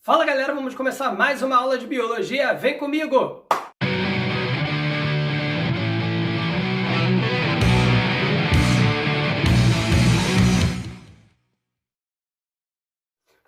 Fala galera, vamos começar mais uma aula de biologia, vem comigo!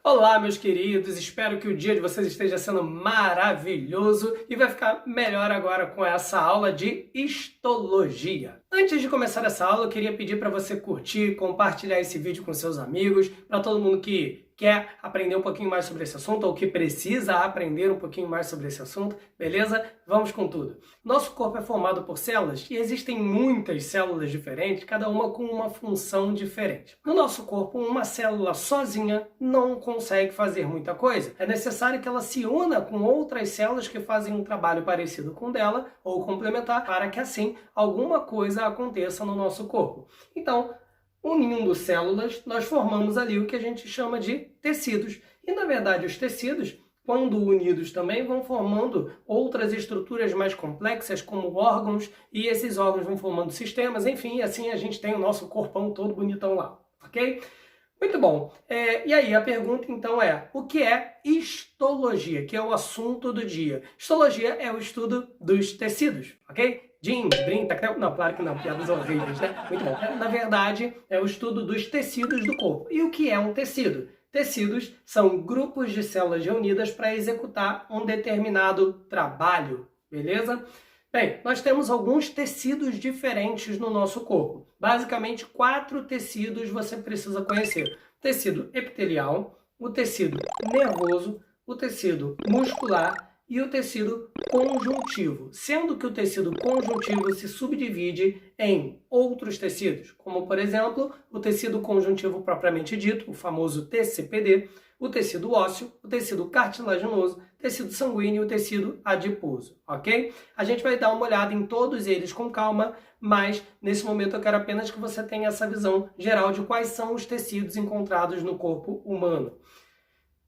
Olá meus queridos, espero que o dia de vocês esteja sendo maravilhoso e vai ficar melhor agora com essa aula de histologia. Antes de começar essa aula, eu queria pedir para você curtir, compartilhar esse vídeo com seus amigos, para todo mundo que quer aprender um pouquinho mais sobre esse assunto ou que precisa aprender um pouquinho mais sobre esse assunto, beleza? Vamos com tudo. Nosso corpo é formado por células e existem muitas células diferentes, cada uma com uma função diferente. No nosso corpo, uma célula sozinha não consegue fazer muita coisa. É necessário que ela se una com outras células que fazem um trabalho parecido com o dela ou complementar para que assim alguma coisa aconteça no nosso corpo. Então, unindo células, nós formamos ali o que a gente chama de tecidos. E, na verdade, os tecidos, quando unidos também, vão formando outras estruturas mais complexas, como órgãos, e esses órgãos vão formando sistemas, enfim, assim a gente tem o nosso corpão todo bonitão lá, ok? Muito bom. E aí, a pergunta então é, o que é histologia, que é o assunto do dia? Histologia é o estudo dos tecidos, ok? Jeans, brinca, não, claro que não, piadas horríveis, né? Muito bom. Na verdade, é o estudo dos tecidos do corpo. E o que é um tecido? Tecidos são grupos de células reunidas para executar um determinado trabalho, beleza? Bem, nós temos alguns tecidos diferentes no nosso corpo. Basicamente, 4 tecidos você precisa conhecer. O tecido epitelial, o tecido nervoso, o tecido muscular e o tecido conjuntivo, sendo que o tecido conjuntivo se subdivide em outros tecidos, como, por exemplo, o tecido conjuntivo propriamente dito, o famoso TCPD, o tecido ósseo, o tecido cartilaginoso, tecido sanguíneo e o tecido adiposo, ok? A gente vai dar uma olhada em todos eles com calma, mas nesse momento eu quero apenas que você tenha essa visão geral de quais são os tecidos encontrados no corpo humano.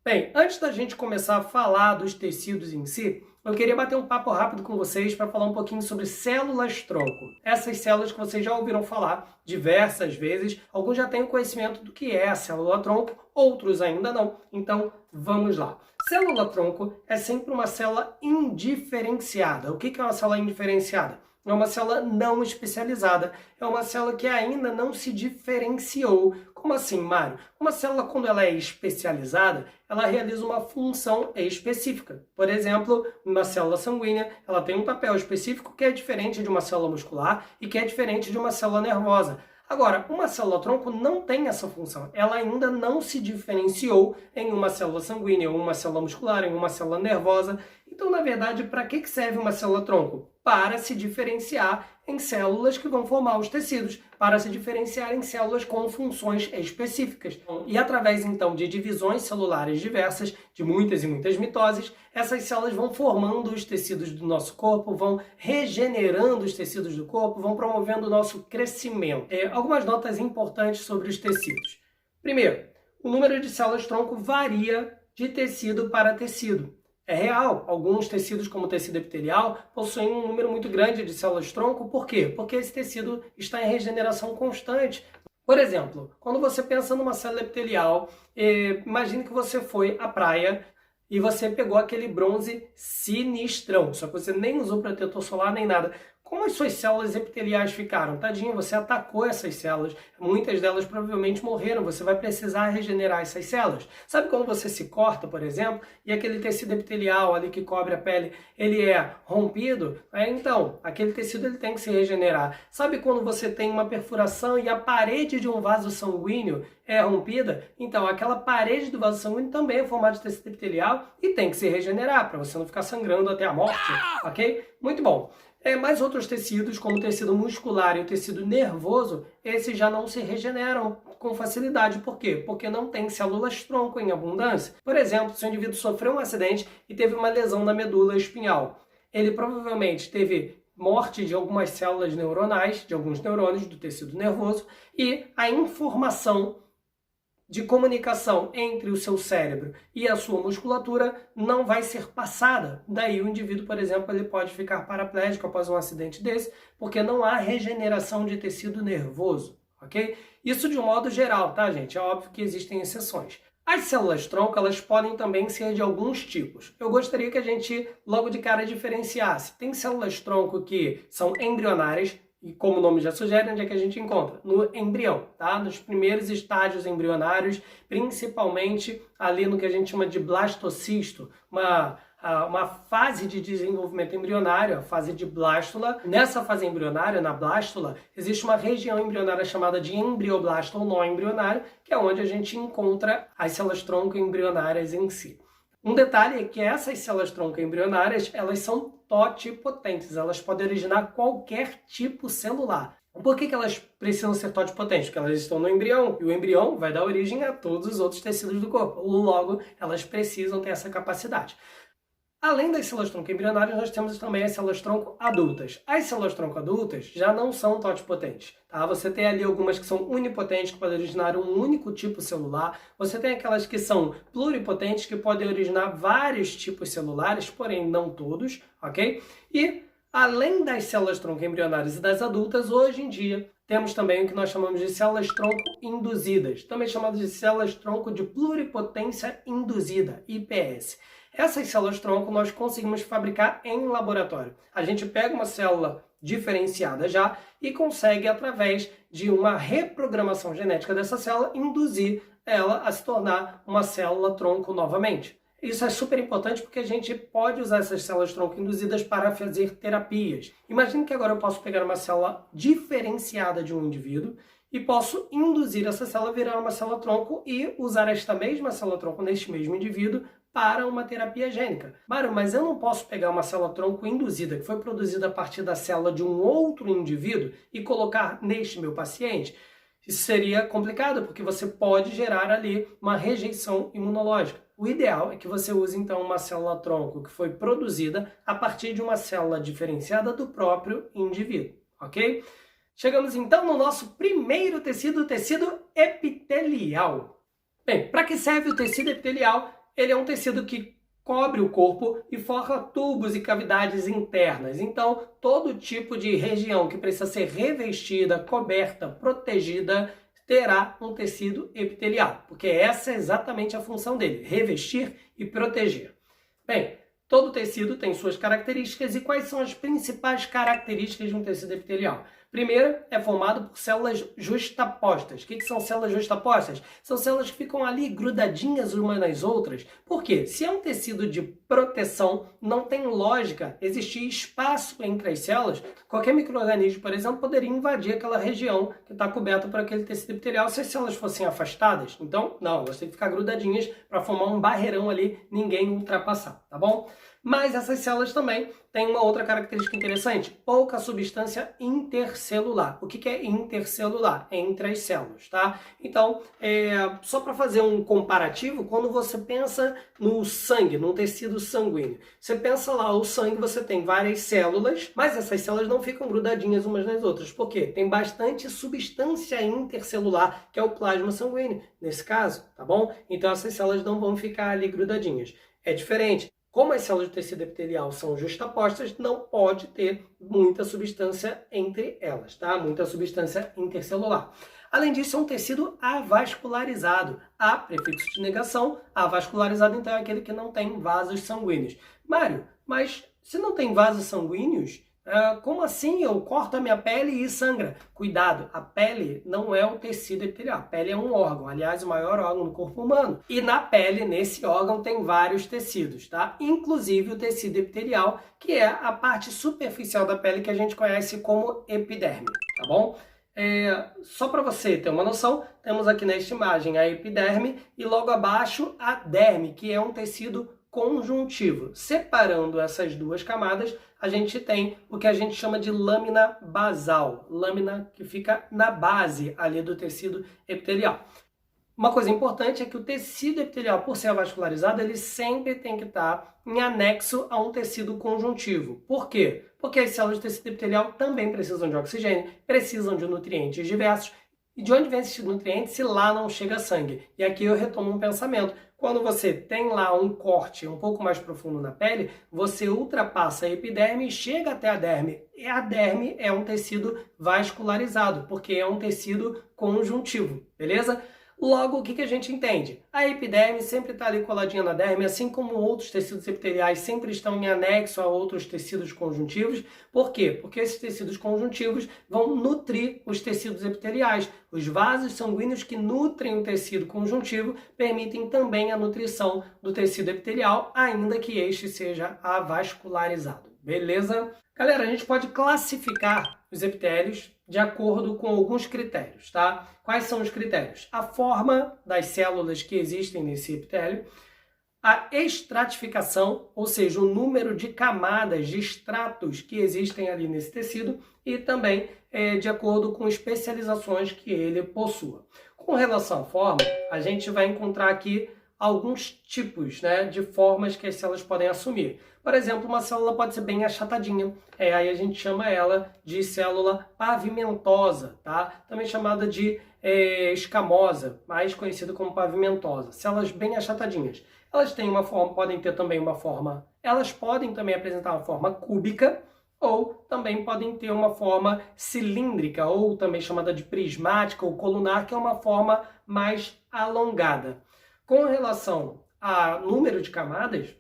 Bem, antes da gente começar a falar dos tecidos em si, eu queria bater um papo rápido com vocês para falar um pouquinho sobre células-tronco. Essas células que vocês já ouviram falar diversas vezes, alguns já têm o conhecimento do que é a célula-tronco, outros ainda não. Então, vamos lá. Célula-tronco é sempre uma célula indiferenciada. O que é uma célula indiferenciada? É uma célula não especializada, é uma célula que ainda não se diferenciou. Como assim, Mário? Uma célula, quando ela é especializada, ela realiza uma função específica. Por exemplo, uma célula sanguínea, ela tem um papel específico que é diferente de uma célula muscular e que é diferente de uma célula nervosa. Agora, uma célula-tronco não tem essa função. Ela ainda não se diferenciou em uma célula sanguínea, em uma célula muscular, em uma célula nervosa. Então, na verdade, para que serve uma célula-tronco? Para se diferenciar em células que vão formar os tecidos, para se diferenciar em células com funções específicas. E através, então, de divisões celulares diversas, de muitas e muitas mitoses, essas células vão formando os tecidos do nosso corpo, vão regenerando os tecidos do corpo, vão promovendo o nosso crescimento. Algumas notas importantes sobre os tecidos. Primeiro, o número de células-tronco varia de tecido para tecido. É real, alguns tecidos, como o tecido epitelial, possuem um número muito grande de células-tronco. Por quê? Porque esse tecido está em regeneração constante. Por exemplo, quando você pensa numa célula epitelial, imagine que você foi à praia e você pegou aquele bronze sinistrão, só que você nem usou protetor solar nem nada. Como as suas células epiteliais ficaram? Tadinho, você atacou essas células. Muitas delas provavelmente morreram. Você vai precisar regenerar essas células. Sabe quando você se corta, por exemplo, e aquele tecido epitelial ali que cobre a pele, ele é rompido? Então, aquele tecido ele tem que se regenerar. Sabe quando você tem uma perfuração e a parede de um vaso sanguíneo é rompida? Então, aquela parede do vaso sanguíneo também é formada de tecido epitelial e tem que se regenerar para você não ficar sangrando até a morte, ok? Muito bom. Mais outros tecidos, como o tecido muscular e o tecido nervoso, esses já não se regeneram com facilidade. Por quê? Porque não tem células-tronco em abundância. Por exemplo, se o indivíduo sofreu um acidente e teve uma lesão na medula espinhal, ele provavelmente teve morte de algumas células neuronais, de alguns neurônios do tecido nervoso, e a informação de comunicação entre o seu cérebro e a sua musculatura não vai ser passada. Daí o indivíduo, por exemplo, ele pode ficar paraplégico após um acidente desse, porque não há regeneração de tecido nervoso, ok? Isso de um modo geral, tá, gente? É óbvio que existem exceções. As células-tronco, elas podem também ser de alguns tipos. Eu gostaria que a gente, logo de cara, diferenciasse. Tem células-tronco que são embrionárias, e como o nome já sugere, onde é que a gente encontra? No embrião, tá? Nos primeiros estágios embrionários, principalmente ali no que a gente chama de blastocisto, uma fase de desenvolvimento embrionário, a fase de blástula. Nessa fase embrionária, na blástula, existe uma região embrionária chamada de embrioblasto ou nó embrionário, que é onde a gente encontra as células-tronco embrionárias em si. Um detalhe é que essas células-tronco embrionárias, elas são totipotentes, elas podem originar qualquer tipo celular. Por que elas precisam ser totipotentes? Porque elas estão no embrião, e o embrião vai dar origem a todos os outros tecidos do corpo. Logo, elas precisam ter essa capacidade. Além das células-tronco embrionárias, nós temos também as células-tronco adultas. As células-tronco adultas já não são totipotentes, tá? Você tem ali algumas que são unipotentes, que podem originar um único tipo celular. Você tem aquelas que são pluripotentes, que podem originar vários tipos celulares, porém não todos, ok? E, além das células-tronco embrionárias e das adultas, hoje em dia, temos também o que nós chamamos de células-tronco induzidas, também chamadas de células-tronco de pluripotência induzida, IPS. Essas células-tronco nós conseguimos fabricar em laboratório. A gente pega uma célula diferenciada já e consegue, através de uma reprogramação genética dessa célula, induzir ela a se tornar uma célula-tronco novamente. Isso é super importante porque a gente pode usar essas células-tronco induzidas para fazer terapias. Imagine que agora eu posso pegar uma célula diferenciada de um indivíduo e posso induzir essa célula a virar uma célula-tronco e usar esta mesma célula-tronco neste mesmo indivíduo para uma terapia gênica. Mário, mas eu não posso pegar uma célula-tronco induzida, que foi produzida a partir da célula de um outro indivíduo, e colocar neste meu paciente? Isso seria complicado, porque você pode gerar ali uma rejeição imunológica. O ideal é que você use, então, uma célula-tronco que foi produzida a partir de uma célula diferenciada do próprio indivíduo, ok? Chegamos, então, no nosso primeiro tecido, o tecido epitelial. Bem, para que serve o tecido epitelial? Ele é um tecido que cobre o corpo e forra tubos e cavidades internas. Então, todo tipo de região que precisa ser revestida, coberta, protegida, terá um tecido epitelial, porque essa é exatamente a função dele, revestir e proteger. Bem, todo tecido tem suas características, e quais são as principais características de um tecido epitelial? Primeiro, é formado por células justapostas. O que são células justapostas? São células que ficam ali grudadinhas umas nas outras. Por quê? Se é um tecido de proteção, não tem lógica existir espaço entre as células. Qualquer micro-organismo, por exemplo, poderia invadir aquela região que está coberta por aquele tecido epitelial se as células fossem afastadas. Então, não, elas têm que ficar grudadinhas para formar um barreirão ali, ninguém ultrapassar, tá bom? Mas essas células também têm uma outra característica interessante: pouca substância intercelular. O que é intercelular? É entre as células, tá? Então, só para fazer um comparativo, quando você pensa no sangue, num tecido sanguíneo, você pensa lá, o sangue, você tem várias células, mas essas células não ficam grudadinhas umas nas outras. Por quê? Tem bastante substância intercelular, que é o plasma sanguíneo, nesse caso, tá bom? Então, essas células não vão ficar ali grudadinhas. É diferente. Como as células do tecido epitelial são justapostas, não pode ter muita substância entre elas, tá? Muita substância intercelular. Além disso, é um tecido avascularizado. A, prefixo de negação, avascularizado, então, é aquele que não tem vasos sanguíneos. Mário, mas se não tem vasos sanguíneos, como assim eu corto a minha pele e sangra? Cuidado, a pele não é um tecido epitelial. A pele é um órgão, aliás, o maior órgão do corpo humano. E na pele, nesse órgão, tem vários tecidos, tá? Inclusive o tecido epitelial, que é a parte superficial da pele que a gente conhece como epiderme, tá bom? Só para você ter uma noção, temos aqui nesta imagem a epiderme e logo abaixo a derme, que é um tecido conjuntivo. Separando essas duas camadas, a gente tem o que a gente chama de lâmina basal, lâmina que fica na base ali do tecido epitelial. Uma coisa importante é que o tecido epitelial, por ser avascularizado, ele sempre tem que estar em anexo a um tecido conjuntivo. Por quê? Porque as células do tecido epitelial também precisam de oxigênio, precisam de nutrientes diversos. E de onde vem esses nutrientes se lá não chega sangue? E aqui eu retomo um pensamento. Quando você tem lá um corte um pouco mais profundo na pele, você ultrapassa a epiderme e chega até a derme. E a derme é um tecido vascularizado, porque é um tecido conjuntivo, beleza? Logo, o que a gente entende? A epiderme sempre está ali coladinha na derme, assim como outros tecidos epiteliais sempre estão em anexo a outros tecidos conjuntivos. Por quê? Porque esses tecidos conjuntivos vão nutrir os tecidos epiteliais. Os vasos sanguíneos que nutrem o tecido conjuntivo permitem também a nutrição do tecido epitelial, ainda que este seja avascularizado. Beleza? Galera, a gente pode classificar os epitélios de acordo com alguns critérios, tá? Quais são os critérios? A forma das células que existem nesse epitélio, a estratificação, ou seja, o número de camadas, de estratos que existem ali nesse tecido, e também de acordo com especializações que ele possua. Com relação à forma, a gente vai encontrar aqui alguns tipos, né, de formas que as células podem assumir. Por exemplo, uma célula pode ser bem achatadinha, aí a gente chama ela de célula pavimentosa, tá? Também chamada de escamosa, mais conhecida como pavimentosa. Células bem achatadinhas. Elas têm uma forma, podem ter também uma forma, elas podem também apresentar uma forma cúbica, ou também podem ter uma forma cilíndrica, ou também chamada de prismática ou colunar, que é uma forma mais alongada. Com relação ao número de camadas,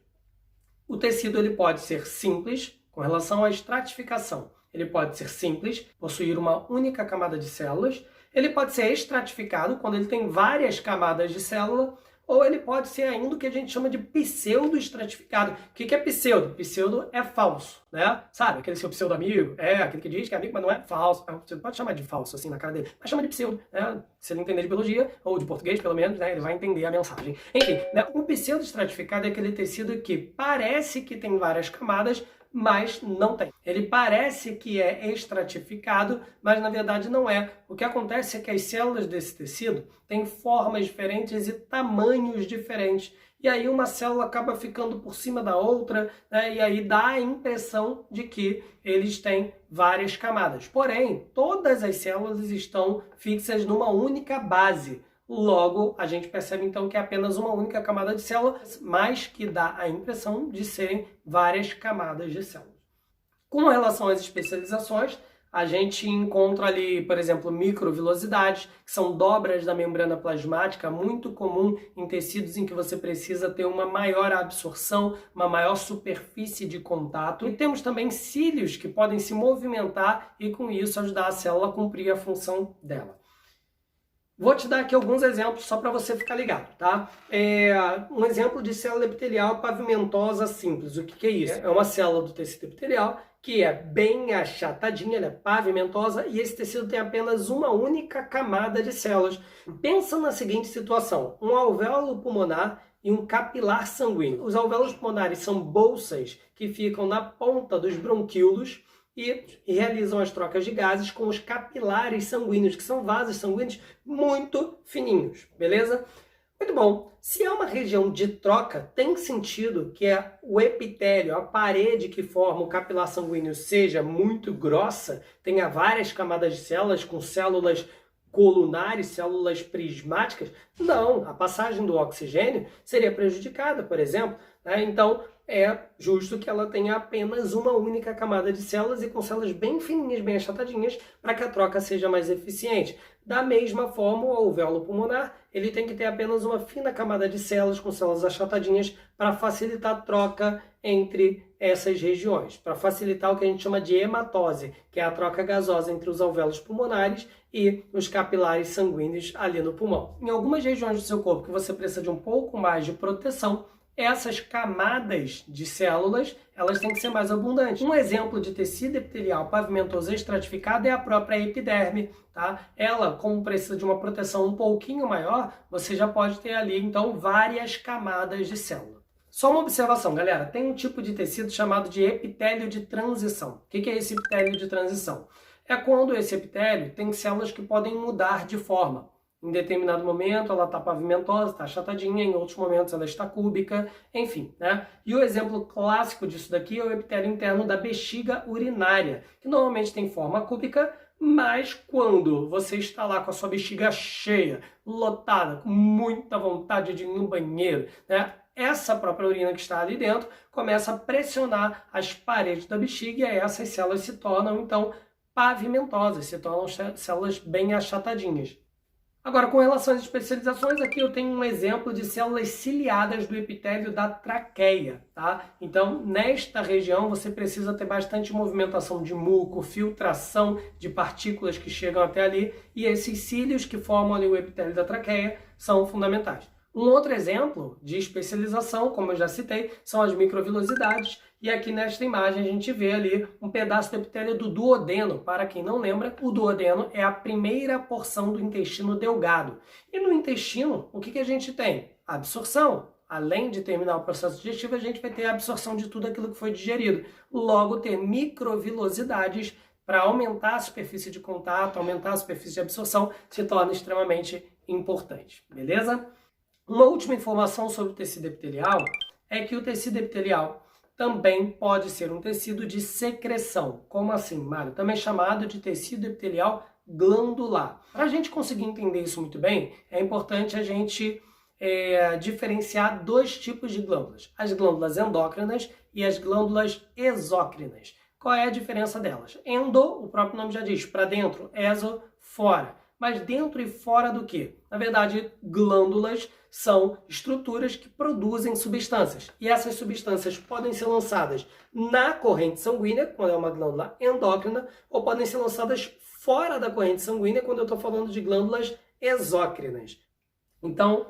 o tecido ele pode ser simples, com relação à estratificação. Ele pode ser simples, possuir uma única camada de células. Ele pode ser estratificado, quando ele tem várias camadas de célula. Ou ele pode ser ainda o que a gente chama de pseudo-estratificado. O que é pseudo? Pseudo é falso, né? Sabe, aquele seu pseudo-amigo, aquele que diz que é amigo, mas não é falso. Você pode chamar de falso, assim, na cara dele, mas chama de pseudo, né? Se ele entender de biologia, ou de português, pelo menos, né, ele vai entender a mensagem. Enfim, né, o pseudo-estratificado é aquele tecido que parece que tem várias camadas, mas não tem. Ele parece que é estratificado, mas na verdade não é. O que acontece é que as células desse tecido têm formas diferentes e tamanhos diferentes. E aí uma célula acaba ficando por cima da outra, né? E aí dá a impressão de que eles têm várias camadas. Porém, todas as células estão fixas numa única base. Logo, a gente percebe então que é apenas uma única camada de células, mas que dá a impressão de serem várias camadas de células. Com relação às especializações, a gente encontra ali, por exemplo, microvilosidades, que são dobras da membrana plasmática, muito comum em tecidos em que você precisa ter uma maior absorção, uma maior superfície de contato. E temos também cílios que podem se movimentar e com isso ajudar a célula a cumprir a função dela. Vou te dar aqui alguns exemplos só para você ficar ligado, tá? Um exemplo de célula epitelial pavimentosa simples. O que é isso? É uma célula do tecido epitelial que é bem achatadinha, ela é pavimentosa e esse tecido tem apenas uma única camada de células. Pensa na seguinte situação: um alvéolo pulmonar e um capilar sanguíneo. Os alvéolos pulmonares são bolsas que ficam na ponta dos bronquíolos e realizam as trocas de gases com os capilares sanguíneos, que são vasos sanguíneos muito fininhos, beleza? Muito bom. Se é uma região de troca, tem sentido que o epitélio, a parede que forma o capilar sanguíneo, seja muito grossa, tenha várias camadas de células, com células colunares, células prismáticas? Não, a passagem do oxigênio seria prejudicada, por exemplo, né? Então, é justo que ela tenha apenas uma única camada de células e com células bem fininhas, bem achatadinhas, para que a troca seja mais eficiente. Da mesma forma, o alvéolo pulmonar, ele tem que ter apenas uma fina camada de células com células achatadinhas para facilitar a troca entre essas regiões, para facilitar o que a gente chama de hematose, que é a troca gasosa entre os alvéolos pulmonares e os capilares sanguíneos ali no pulmão. Em algumas regiões do seu corpo que você precisa de um pouco mais de proteção, essas camadas de células, elas têm que ser mais abundantes. Um exemplo de tecido epitelial pavimentoso estratificado é a própria epiderme, tá? Ela, como precisa de uma proteção um pouquinho maior, você já pode ter ali, então, várias camadas de célula. Só uma observação, galera. Tem um tipo de tecido chamado de epitélio de transição. O que é esse epitélio de transição? É quando esse epitélio tem células que podem mudar de forma. Em determinado momento ela está pavimentosa, está achatadinha, em outros momentos ela está cúbica, enfim, né? E o exemplo clássico disso daqui é o epitélio interno da bexiga urinária, que normalmente tem forma cúbica, mas quando você está lá com a sua bexiga cheia, lotada, com muita vontade de ir no banheiro, né? Essa própria urina que está ali dentro começa a pressionar as paredes da bexiga e aí essas células se tornam, então, pavimentosas, se tornam células bem achatadinhas. Agora, com relação às especializações, aqui eu tenho um exemplo de células ciliadas do epitélio da traqueia, tá? Então, nesta região, você precisa ter bastante movimentação de muco, filtração de partículas que chegam até ali, e esses cílios que formam ali o epitélio da traqueia são fundamentais. Um outro exemplo de especialização, como eu já citei, são as microvilosidades. E aqui nesta imagem a gente vê ali um pedaço do epitélio do duodeno. Para quem não lembra, o duodeno é a primeira porção do intestino delgado. E no intestino, o que a gente tem? Absorção. Além de terminar o processo digestivo, a gente vai ter a absorção de tudo aquilo que foi digerido. Logo, ter microvilosidades para aumentar a superfície de contato, aumentar a superfície de absorção, se torna extremamente importante. Beleza? Uma última informação sobre o tecido epitelial é que o tecido epitelial também pode ser um tecido de secreção. Como assim, Mário? Também chamado de tecido epitelial glandular. Para a gente conseguir entender isso muito bem, é importante a gente diferenciar dois tipos de glândulas. As glândulas endócrinas e as glândulas exócrinas. Qual é a diferença delas? Endo, o próprio nome já diz, para dentro, exo, fora. Mas dentro e fora do quê? Na verdade, glândulas são estruturas que produzem substâncias. E essas substâncias podem ser lançadas na corrente sanguínea, quando é uma glândula endócrina, ou podem ser lançadas fora da corrente sanguínea, quando eu estou falando de glândulas exócrinas. Então,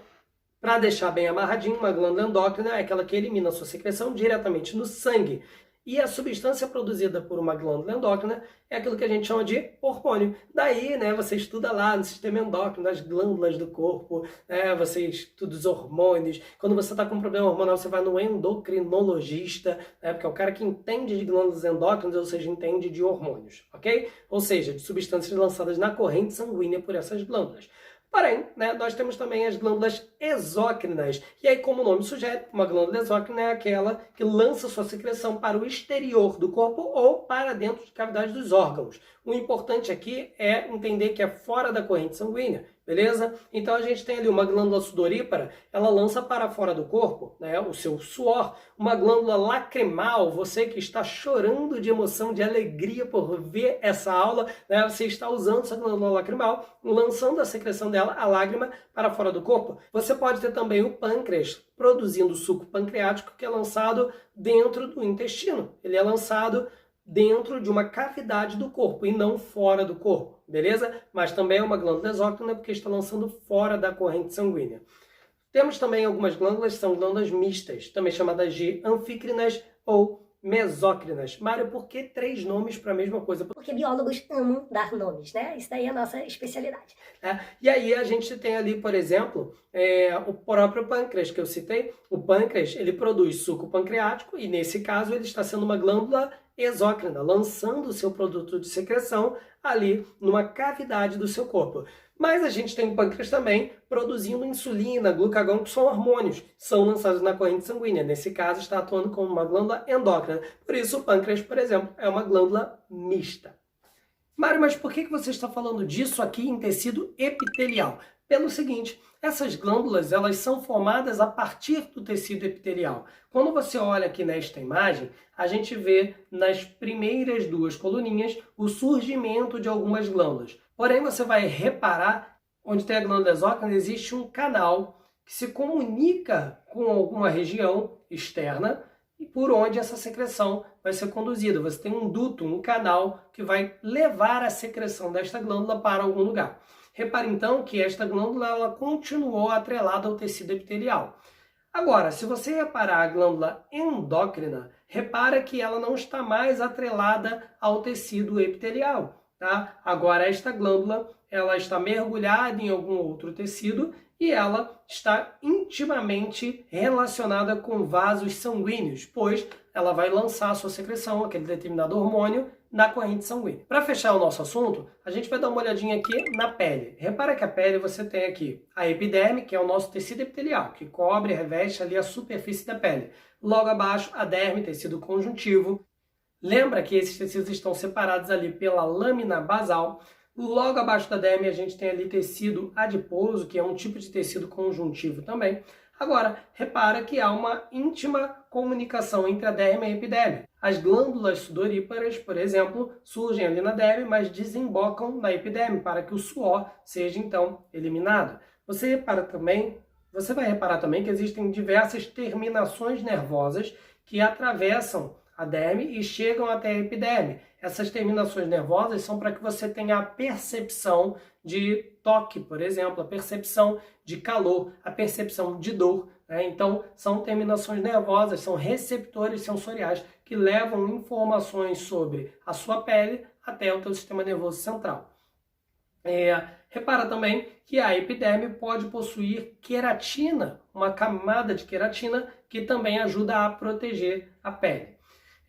para deixar bem amarradinho, uma glândula endócrina é aquela que elimina a sua secreção diretamente no sangue. E a substância produzida por uma glândula endócrina é aquilo que a gente chama de hormônio. Daí, né, você estuda lá no sistema endócrino, nas glândulas do corpo, né, você estuda os hormônios. Quando você está com um problema hormonal, você vai no endocrinologista, né, porque é o cara que entende de glândulas endócrinas, ou seja, entende de hormônios, ok? Ou seja, de substâncias lançadas na corrente sanguínea por essas glândulas. Porém, né, nós temos também as glândulas exócrinas. E aí, como o nome sugere, uma glândula exócrina é aquela que lança sua secreção para o exterior do corpo ou para dentro de cavidades dos órgãos. O importante aqui é entender que é fora da corrente sanguínea, beleza? Então a gente tem ali uma glândula sudorípara, ela lança para fora do corpo, né, o seu suor. Uma glândula lacrimal, você que está chorando de emoção, de alegria por ver essa aula, né, você está usando essa glândula lacrimal, lançando a secreção dela, a lágrima, para fora do corpo. Você pode ter também o pâncreas, produzindo suco pancreático, que é lançado dentro do intestino. Ele é lançado dentro de uma cavidade do corpo e não fora do corpo, beleza? Mas também é uma glândula exócrina porque está lançando fora da corrente sanguínea. Temos também algumas glândulas que são glândulas mistas, também chamadas de anfícrinas ou mesócrinas. Mário, por que 3 nomes para a mesma coisa? Porque biólogos amam dar nomes, né? Isso daí é a nossa especialidade. E aí a gente tem ali, por exemplo, o próprio pâncreas que eu citei. O pâncreas, ele produz suco pancreático e, nesse caso, ele está sendo uma glândula exócrina, lançando o seu produto de secreção ali numa cavidade do seu corpo. Mas a gente tem o pâncreas também produzindo insulina, glucagon, que são hormônios, são lançados na corrente sanguínea. Nesse caso, está atuando como uma glândula endócrina. Por isso, o pâncreas, por exemplo, é uma glândula mista. Mário, mas por que você está falando disso aqui em tecido epitelial? Pelo seguinte, essas glândulas elas são formadas a partir do tecido epitelial. Quando você olha aqui nesta imagem, a gente vê nas primeiras 2 coluninhas o surgimento de algumas glândulas. Porém, você vai reparar, onde tem a glândula exócrina, existe um canal que se comunica com alguma região externa e por onde essa secreção vai ser conduzida. Você tem um duto, um canal que vai levar a secreção desta glândula para algum lugar. Repare então que esta glândula ela continuou atrelada ao tecido epitelial. Agora, se você reparar a glândula endócrina, repara que ela não está mais atrelada ao tecido epitelial. Tá? Agora, esta glândula ela está mergulhada em algum outro tecido e ela está intimamente relacionada com vasos sanguíneos, pois ela vai lançar a sua secreção, aquele determinado hormônio, na corrente sanguínea. Para fechar o nosso assunto, a gente vai dar uma olhadinha aqui na pele. Repara que a pele você tem aqui a epiderme, que é o nosso tecido epitelial, que cobre e reveste ali a superfície da pele. Logo abaixo, a derme, tecido conjuntivo. Lembra que esses tecidos estão separados ali pela lâmina basal. Logo abaixo da derme a gente tem ali tecido adiposo, que é um tipo de tecido conjuntivo também. Agora, repara que há uma íntima comunicação entre a derme e a epiderme. As glândulas sudoríparas, por exemplo, surgem ali na derme, mas desembocam na epiderme para que o suor seja então eliminado. Você vai reparar também que existem diversas terminações nervosas que atravessam a derme e chegam até a epiderme. Essas terminações nervosas são para que você tenha a percepção de toque, por exemplo, a percepção de calor, a percepção de dor, né? Então, são terminações nervosas, são receptores sensoriais que levam informações sobre a sua pele até o teu sistema nervoso central. Repara também que a epiderme pode possuir queratina, uma camada de queratina que também ajuda a proteger a pele.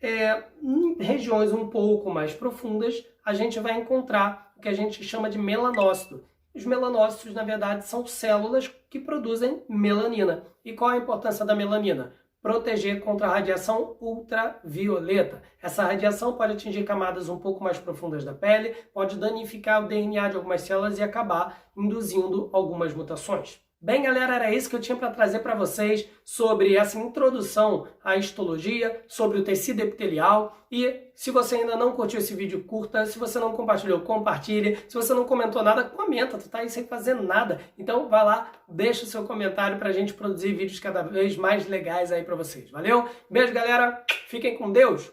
Em regiões um pouco mais profundas, a gente vai encontrar o que a gente chama de melanócito. Os melanócitos, na verdade, são células que produzem melanina. E qual a importância da melanina? Proteger contra a radiação ultravioleta. Essa radiação pode atingir camadas um pouco mais profundas da pele, pode danificar o DNA de algumas células e acabar induzindo algumas mutações. Bem, galera, era isso que eu tinha para trazer para vocês sobre essa introdução à histologia, sobre o tecido epitelial. E se você ainda não curtiu esse vídeo, curta. Se você não compartilhou, compartilhe. Se você não comentou nada, comenta. Tu tá aí sem fazer nada. Então vai lá, deixa o seu comentário para a gente produzir vídeos cada vez mais legais aí para vocês. Valeu? Beijo, galera. Fiquem com Deus.